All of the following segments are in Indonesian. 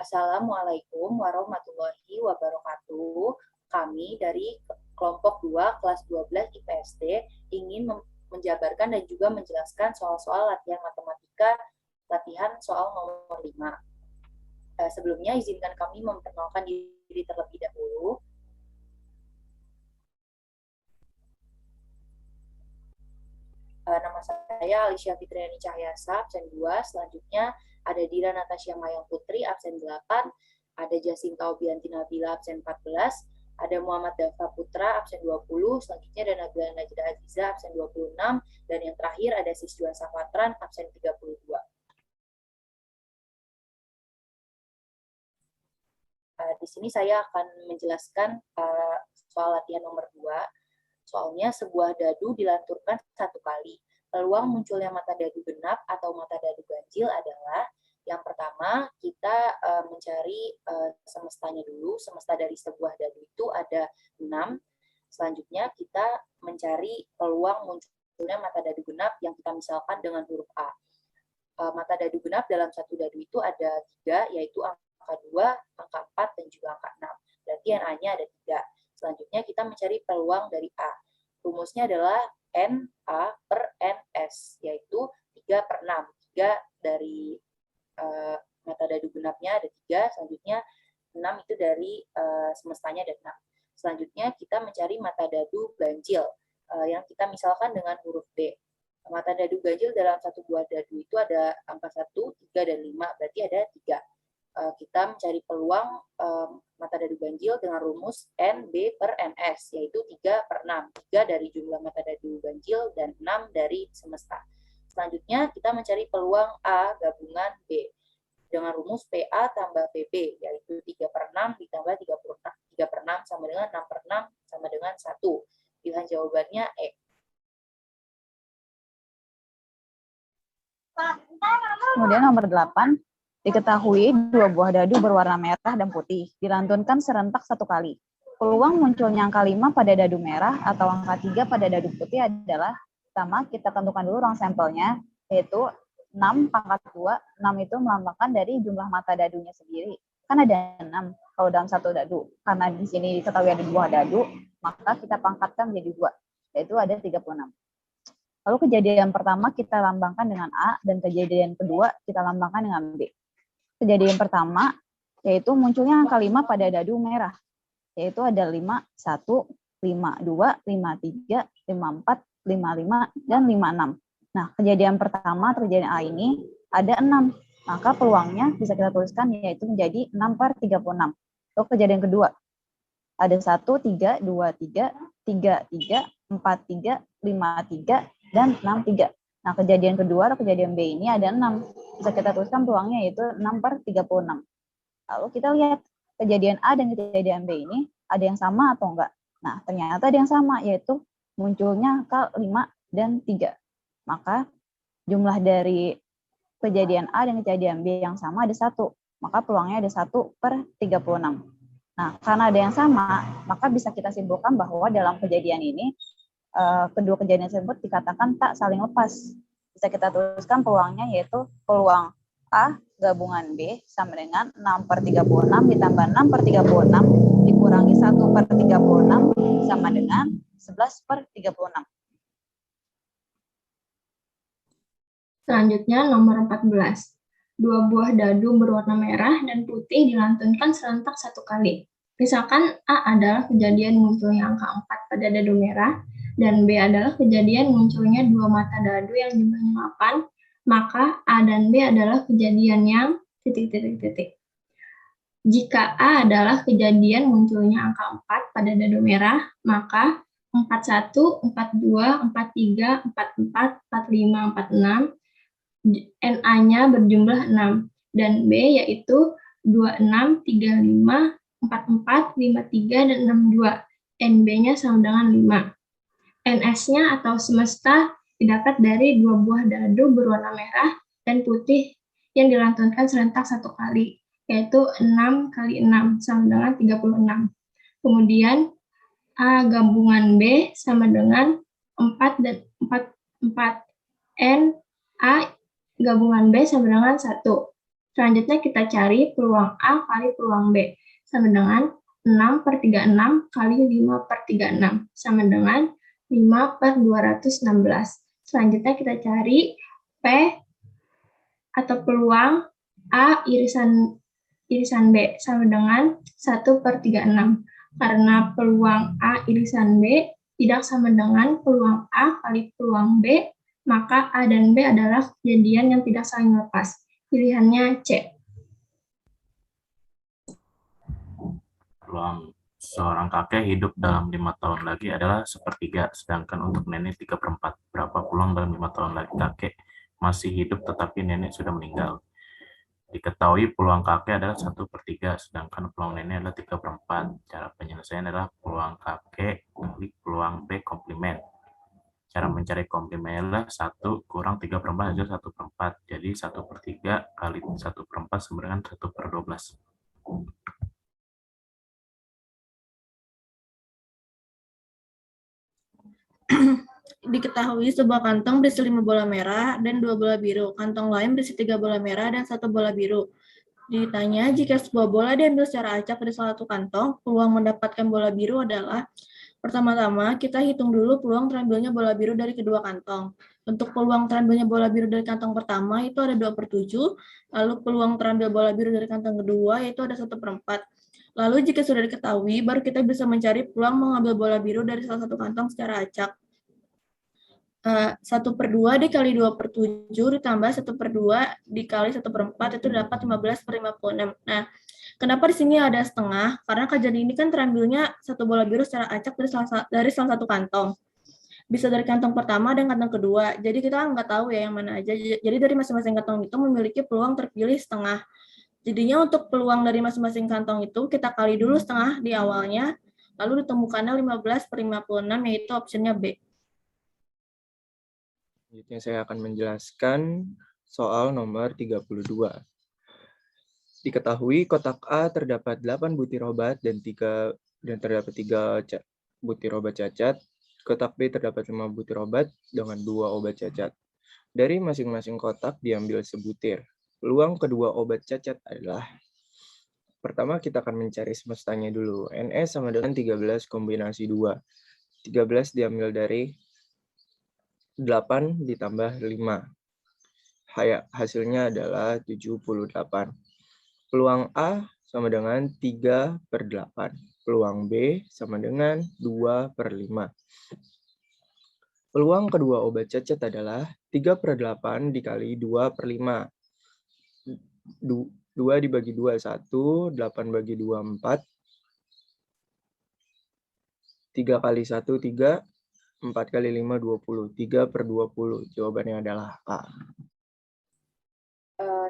Assalamualaikum warahmatullahi wabarakatuh. Kami dari kelompok 2 kelas 12 IPSD ingin menjabarkan dan juga menjelaskan soal-soal latihan matematika, latihan soal nomor 5. Sebelumnya izinkan kami memperkenalkan diri terlebih dahulu. Nama saya Alicia Fitriani Cahyasa, absen 2. Selanjutnya ada Dira Natasha Mayang Putri, absen 8. Ada Jasinta Obianti Nabila, absen 14. Ada Muhammad Dafa Putra, absen 20. Selanjutnya ada Nabila Najda Aziza, absen 26. Dan yang terakhir ada Sisjuan Safatran, absen 32. Di sini saya akan menjelaskan soal latihan nomor 2. Soalnya sebuah dadu dilanturkan satu kali. Peluang munculnya mata dadu genap atau mata dadu ganjil adalah yang pertama kita mencari semestanya dulu. Semesta dari sebuah dadu itu ada 6. Selanjutnya kita mencari peluang munculnya mata dadu genap yang kita misalkan dengan huruf A. Mata dadu genap dalam satu dadu itu ada 3, yaitu angka 2, angka 4, dan juga angka 6. Berarti yang A-nya ada 3. Selanjutnya kita mencari peluang dari A. Rumusnya adalah NA per NS, yaitu 3/6. 3 dari mata dadu genapnya ada 3, selanjutnya 6 itu dari semestanya ada 6. Selanjutnya kita mencari mata dadu ganjil, yang kita misalkan dengan huruf B. Mata dadu ganjil dalam satu buah dadu itu ada angka 1, 3, dan 5, berarti ada 3. Kita mencari peluang mata dadu ganjil dengan rumus NB per NS, yaitu 3/6. 3 dari jumlah mata dadu ganjil dan 6 dari semesta. Selanjutnya kita mencari peluang A gabungan B dengan rumus PA tambah PB, yaitu 3/6 ditambah 3/6 sama dengan 6/6 sama dengan 1. Pilihan jawabannya E. Kemudian nomor 8, diketahui dua buah dadu berwarna merah dan putih dilantunkan serentak satu kali. Peluang munculnya angka 5 pada dadu merah atau angka 3 pada dadu putih adalah, pertama kita tentukan dulu ruang sampelnya, yaitu 6 pangkat 2, 6 itu melambangkan dari jumlah mata dadunya sendiri. Kan ada 6 kalau dalam satu dadu. Karena di sini diketahui ada dua dadu, maka kita pangkatkan menjadi 2, yaitu ada 36. Lalu kejadian pertama kita lambangkan dengan A, dan kejadian kedua kita lambangkan dengan B. Kejadian pertama yaitu munculnya angka 5 pada dadu merah, yaitu ada 5, 1, 5, 2, 5, 3, 5, 4, 5, 5, dan 5, 6. Nah, kejadian pertama atau kejadian A ini ada 6, maka peluangnya bisa kita tuliskan yaitu menjadi 6/36. Lalu kejadian kedua, ada 1, 3, 2, 3, 3, 3, 4, 3, 5, 3, dan 6, 3. Nah, kejadian kedua atau kejadian B ini ada 6. Bisa kita tuliskan peluangnya yaitu 6/36. Lalu kita lihat kejadian A dan kejadian B ini ada yang sama atau enggak. Nah, ternyata ada yang sama, yaitu munculnya angka 5 dan 3. Maka jumlah dari kejadian A dan kejadian B yang sama ada 1. Maka peluangnya ada 1/36. Nah, karena ada yang sama, maka bisa kita simpulkan bahwa dalam kejadian ini kedua kejadian tersebut dikatakan tak saling lepas. Bisa kita tuliskan peluangnya yaitu peluang A gabungan B sama dengan 6/36 ditambah 6/36 dikurangi 1/36 sama dengan 11/36. Selanjutnya nomor 14. Dua buah dadu berwarna merah dan putih dilantunkan serentak satu kali. Misalkan A adalah kejadian munculnya angka 4 pada dadu merah, dan B adalah kejadian munculnya dua mata dadu yang jumlahnya 8, maka A dan B adalah kejadian yang ... Jika A adalah kejadian munculnya angka 4 pada dadu merah, maka 41, 42, 43, 44, 45, 46, NA-nya berjumlah 6, dan B yaitu 26, 35, 44, 53, dan 62. NB-nya sama dengan 5. NS-nya atau semesta didapat dari dua buah dadu berwarna merah dan putih yang dilantunkan serentak satu kali, yaitu 6 kali 6 sama dengan 36. Kemudian A gabungan B sama dengan 4 dan 4. N A gabungan B sama dengan 1. Selanjutnya kita cari peluang A kali peluang B. Sama dengan 6/36 kali 5/36. Sama dengan 5/216. Selanjutnya kita cari P atau peluang A irisan B sama dengan 1/36. Karena peluang A irisan B tidak sama dengan peluang A kali peluang B, maka A dan B adalah kejadian yang tidak saling lepas. Pilihannya C. Peluang seorang kakek hidup dalam 5 tahun lagi adalah 1/3, sedangkan untuk nenek 3/4. Berapa peluang dalam 5 tahun lagi kakek masih hidup tetapi nenek sudah meninggal? Diketahui peluang kakek adalah 1/3, sedangkan peluang nenek adalah 3/4. Cara penyelesaian adalah peluang kakek kali peluang B komplement. Cara mencari komplement adalah 1 kurang 3/4 hasil 1/4. Jadi 1/3 kali 1/4 sama dengan 1/12. Diketahui sebuah kantong berisi 5 bola merah dan 2 bola biru. Kantong lain berisi 3 bola merah dan 1 bola biru. Ditanya, jika sebuah bola diambil secara acak dari salah satu kantong, peluang mendapatkan bola biru adalah, pertama-tama kita hitung dulu peluang terambilnya bola biru dari kedua kantong. Untuk peluang terambilnya bola biru dari kantong pertama itu ada 2/7, lalu peluang terambil bola biru dari kantong kedua yaitu ada 1/4. Lalu jika sudah diketahui, baru kita bisa mencari peluang mengambil bola biru dari salah satu kantong secara acak. 1/2 dikali 2/7 ditambah 1/2 dikali 1/4 itu dapat 15/56. Nah, kenapa di sini ada setengah? Karena kejadian ini kan terambilnya satu bola biru secara acak dari salah satu kantong. Bisa dari kantong pertama dan kantong kedua. Jadi kita nggak tahu ya yang mana aja. Jadi dari masing-masing kantong itu memiliki peluang terpilih setengah. Jadinya untuk peluang dari masing-masing kantong itu kita kali dulu setengah di awalnya, lalu ditemukannya 15/56 yaitu optionnya B. Selanjutnya saya akan menjelaskan soal nomor 32. Diketahui kotak A terdapat 8 butir obat dan terdapat 3 butir obat cacat. Kotak B terdapat 5 butir obat dengan 2 obat cacat. Dari masing-masing kotak diambil sebutir. Peluang kedua obat cacat adalah, pertama kita akan mencari semestanya dulu. NS sama dengan 13 kombinasi 2. 13 diambil dari 8 ditambah 5. Hasilnya adalah 78. Peluang A sama dengan 3/8. Peluang B sama dengan 2/5. Peluang kedua obat cacat adalah 3/8 dikali 2/5. 2 dibagi 2, 1. 8 bagi 2, 4. 3 kali 1, 3. 4 kali 5, 20. 3/20. Jawabannya adalah A.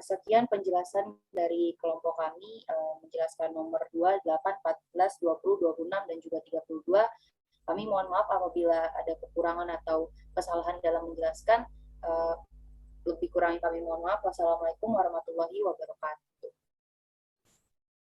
Sekian penjelasan dari kelompok kami menjelaskan nomor 2, 8, 14, 20, 26, dan juga 32. Kami mohon maaf apabila ada kekurangan atau kesalahan dalam menjelaskan. Lebih kurangnya kami mohon maaf. Wassalamualaikum warahmatullahi wabarakatuh.